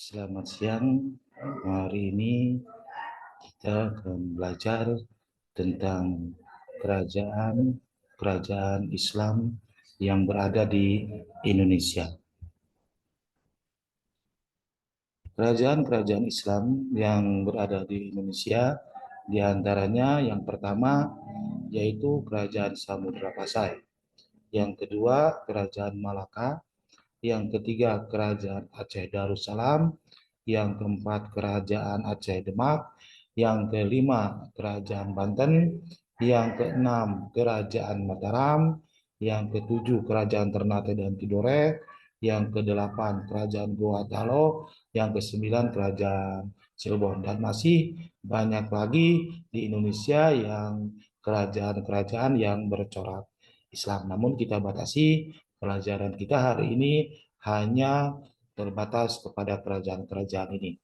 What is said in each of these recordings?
Selamat siang. Hari ini kita akan belajar tentang kerajaan Islam yang berada di Indonesia. Kerajaan-kerajaan Islam yang berada di Indonesia, di antaranya yang pertama yaitu Kerajaan Samudra Pasai, yang kedua Kerajaan Malaka, yang ketiga Kerajaan Aceh Darussalam, yang keempat Kerajaan Aceh Demak, yang kelima Kerajaan Banten, yang keenam Kerajaan Mataram, yang ketujuh Kerajaan Ternate dan Tidore, yang kedelapan Kerajaan Goa Talo, yang kesembilan Kerajaan Cirebon, dan masih banyak lagi di Indonesia yang kerajaan-kerajaan yang bercorak Islam. Namun kita batasi pelajaran kita hari ini hanya terbatas kepada kerajaan-kerajaan ini.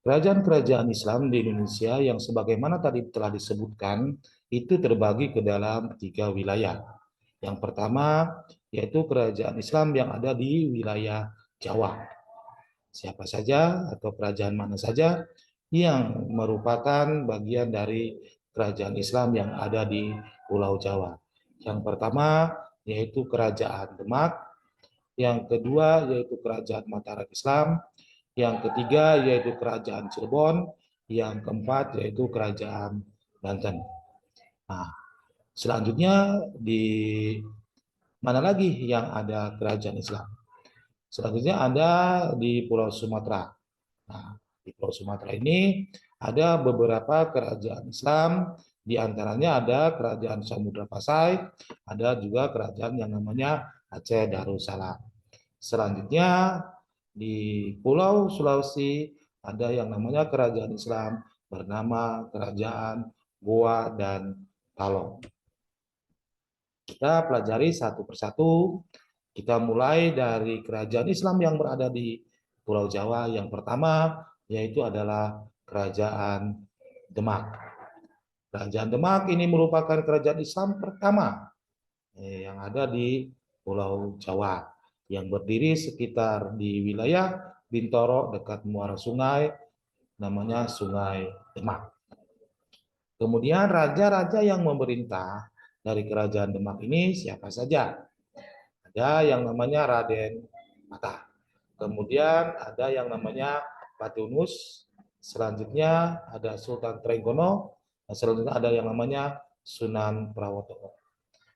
Kerajaan-kerajaan Islam di Indonesia yang sebagaimana tadi telah disebutkan itu terbagi ke dalam 3 wilayah. Yang pertama yaitu kerajaan Islam yang ada di wilayah Jawa. Siapa saja atau kerajaan mana saja yang merupakan bagian dari kerajaan Islam yang ada di Pulau Jawa. Yang pertama yaitu Kerajaan Demak, yang kedua yaitu Kerajaan Mataram Islam, yang ketiga yaitu Kerajaan Cirebon, yang keempat yaitu Kerajaan Banten. Nah, selanjutnya di mana lagi yang ada kerajaan Islam? Selanjutnya ada di Pulau Sumatera. Nah, di Pulau Sumatera ini ada beberapa kerajaan Islam, di antaranya ada Kerajaan Samudra Pasai, ada juga kerajaan yang namanya Aceh Darussalam. Selanjutnya di Pulau Sulawesi ada yang namanya kerajaan Islam bernama Kerajaan Goa dan Talo. Kita pelajari satu persatu. Kita mulai dari kerajaan Islam yang berada di Pulau Jawa. Yang pertama yaitu adalah Kerajaan Demak. Kerajaan Demak ini merupakan kerajaan Islam pertama yang ada di Pulau Jawa, yang berdiri sekitar di wilayah Bintoro dekat muara sungai, namanya Sungai Demak. Kemudian raja-raja yang memerintah dari kerajaan Demak ini siapa saja? Ada yang namanya Raden Patah. Kemudian ada yang namanya Patunus. Selanjutnya ada Sultan Trenggono. Selanjutnya ada yang namanya Sunan Prawoto.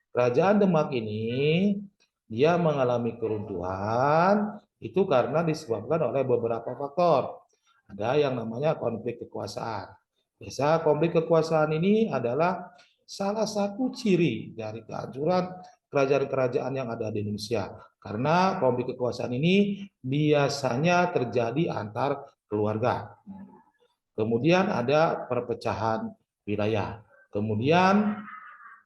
Kerajaan Demak ini dia mengalami keruntuhan itu karena disebabkan oleh beberapa faktor. Ada yang namanya konflik kekuasaan. Biasa konflik kekuasaan ini adalah salah satu ciri dari kehancuran kerajaan-kerajaan yang ada di Indonesia. Karena konflik kekuasaan ini biasanya terjadi antar keluarga. Kemudian ada perpecahan wilayah. Kemudian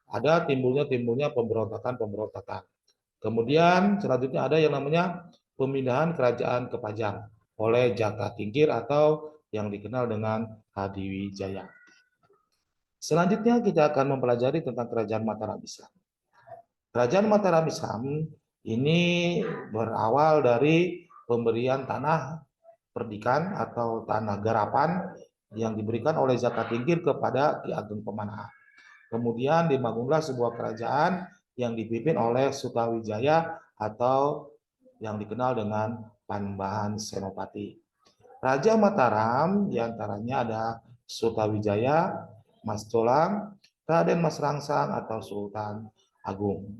ada timbulnya pemberontakan. Kemudian selanjutnya ada yang namanya pemindahan kerajaan ke Pajang oleh Jaka Tingkir atau yang dikenal dengan Hadiwijaya. Selanjutnya kita akan mempelajari tentang Kerajaan Mataram Islam. Kerajaan Mataram Islam ini berawal dari pemberian tanah perdikan atau tanah garapan yang diberikan oleh Jaka Tingkir kepada Ki Ageng Pemanahan. Kemudian dibangunlah sebuah kerajaan yang dipimpin oleh Sutawijaya atau yang dikenal dengan Panembahan Senopati. Raja Mataram diantaranya ada Sutawijaya, Mas Colang, Raden Mas Rangsang atau Sultan Agung.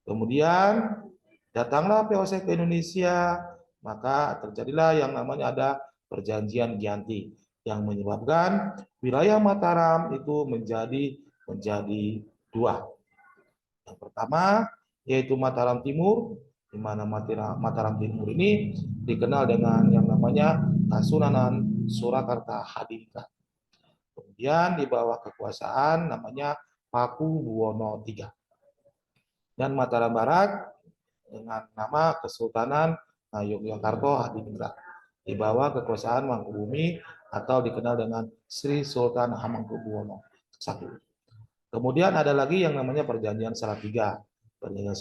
Kemudian datanglah VOC ke Indonesia, maka terjadilah yang namanya ada Perjanjian Giyanti yang menyebabkan wilayah Mataram itu menjadi dua. Yang pertama yaitu Mataram Timur, di mana Mataram Timur ini dikenal dengan yang namanya Kasunanan Surakarta Hadiningrat. Kemudian di bawah kekuasaan namanya Paku Buwono III. Dan Mataram Barat dengan nama Kesultanan Yogyakarta Hadiningrat di bawah kekuasaan Mangkubumi atau dikenal dengan Sri Sultan Hamengkubuwono I. Kemudian ada lagi yang namanya Perjanjian Salatiga. Perjanjian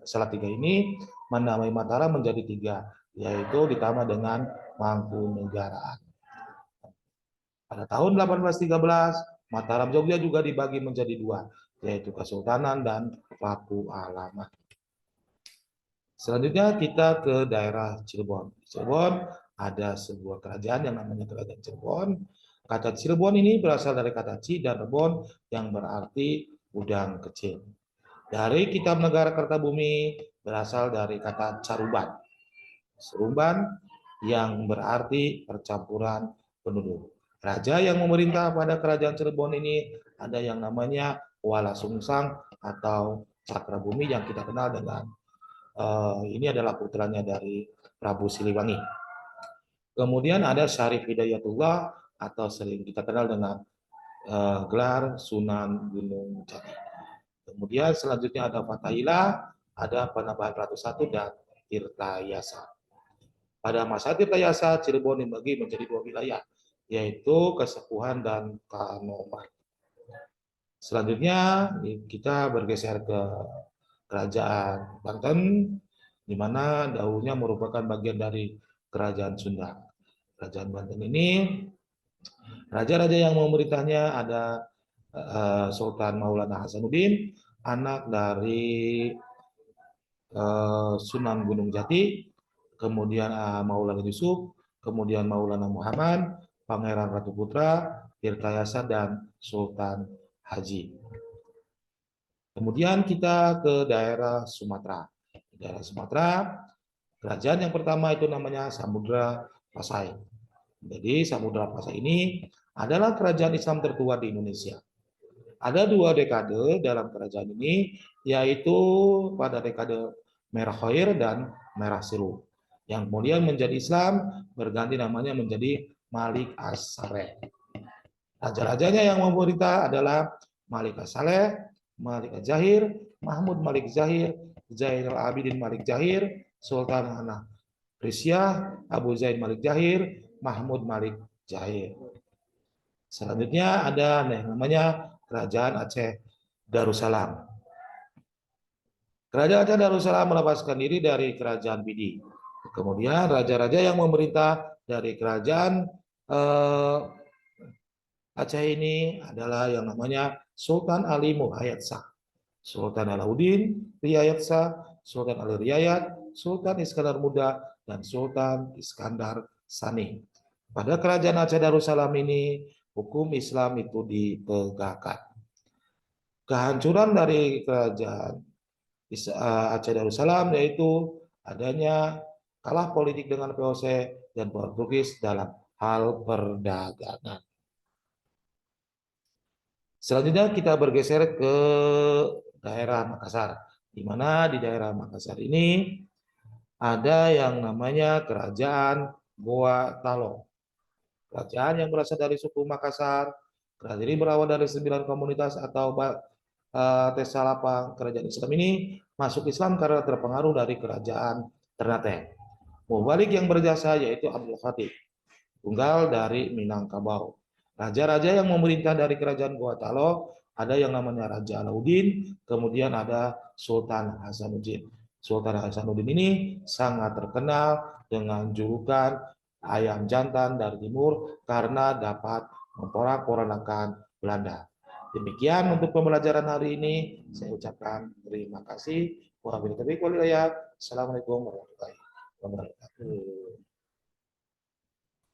Salatiga ini menamai Mataram menjadi 3. yaitu ditambah dengan Mangkunegaraan. Pada tahun 1813, Mataram Jogja juga dibagi menjadi dua, yaitu Kesultanan dan Paku Alaman. Selanjutnya kita ke daerah Cirebon. Cirebon ada sebuah kerajaan yang namanya Kerajaan Cirebon. Kata Cirebon ini berasal dari kata Ci dan Rebon yang berarti udang kecil. Dari Kitab Negara Kertabumi berasal dari kata Caruban. Serumban yang berarti percampuran penduduk. Raja yang memerintah pada kerajaan Cirebon ini ada yang namanya Kuala Sungsang atau Cakrabumi yang kita kenal dengan ini adalah putranya dari Prabu Siliwangi. Kemudian ada Syarif Hidayatullah atau sering kita kenal dengan gelar Sunan Gunung Jati. Kemudian selanjutnya ada Fathaila, ada penambahan Ratu Satu dan Tirtayasa. Pada masa Tirtayasa, Cirebon dibagi menjadi dua wilayah, yaitu Kesepuhan dan Kanoman. Selanjutnya kita bergeser ke Kerajaan Banten, di mana dahulunya merupakan bagian dari Kerajaan Sunda. Kerajaan Banten ini, raja-raja yang memerintahnya ada Sultan Maulana Hasanuddin, anak dari Sunan Gunung Jati, kemudian Maulana Yusuf, kemudian Maulana Muhammad, Pangeran Ratu Putra, Tirtayasa, dan Sultan Haji. Kemudian kita ke daerah Sumatera. Di daerah Sumatera, kerajaan yang pertama itu namanya Samudra Pasai. Jadi Samudra Pasai ini adalah kerajaan Islam tertua di Indonesia. Ada dua dekade dalam kerajaan ini, yaitu pada dekade Merah Khair dan Merah Siru. Yang kemudian menjadi Islam, berganti namanya menjadi Malik As-Saleh. Raja-rajanya yang memerintah adalah Malik As-Saleh, Malik Az-Zahir, Mahmud Malik Zahir, Zainal Abidin Malik Zahir, Sultan Hana Risyah, Abu Zaid Malik Zahir, Mahmud Malik Zahir. Selanjutnya ada namanya Kerajaan Aceh Darussalam. Kerajaan Aceh Darussalam melepaskan diri dari Kerajaan Pidi. Kemudian raja-raja yang memerintah dari Kerajaan Aceh ini adalah yang namanya Sultan Ali Muhayyad Shah, Sultan Alauddin Riayat Shah, Sultan Ali Riayat, Sultan Iskandar Muda, dan Sultan Iskandar Sani. Pada Kerajaan Aceh Darussalam ini, hukum Islam itu ditegakkan. Kehancuran dari Kerajaan Aceh Darussalam yaitu adanya kalah politik dengan VOC dan Portugis dalam hal perdagangan. Selanjutnya kita bergeser ke daerah Makassar, di mana di daerah Makassar ini ada yang namanya Kerajaan Goa Talo. Kerajaan yang berasal dari suku Makassar. Kerajaan ini berawal dari 9 komunitas atau Tesalapang. Kerajaan Islam ini masuk Islam karena terpengaruh dari Kerajaan Ternate. Mubalik yang berjasa yaitu Abdul Khatib, tunggal dari Minangkabau. Raja-raja yang memerintah dari Kerajaan Goa Talo ada yang namanya Raja Alauddin, kemudian ada Sultan Hasanuddin. Sultan Hasanuddin ini sangat terkenal dengan julukan ayam jantan dari timur karena dapat memporak-porandakan Belanda. Demikian untuk pembelajaran hari ini. Saya ucapkan terima kasih. Wabillahi taufiq wal hidayah. Assalamualaikum warahmatullahi wabarakatuh.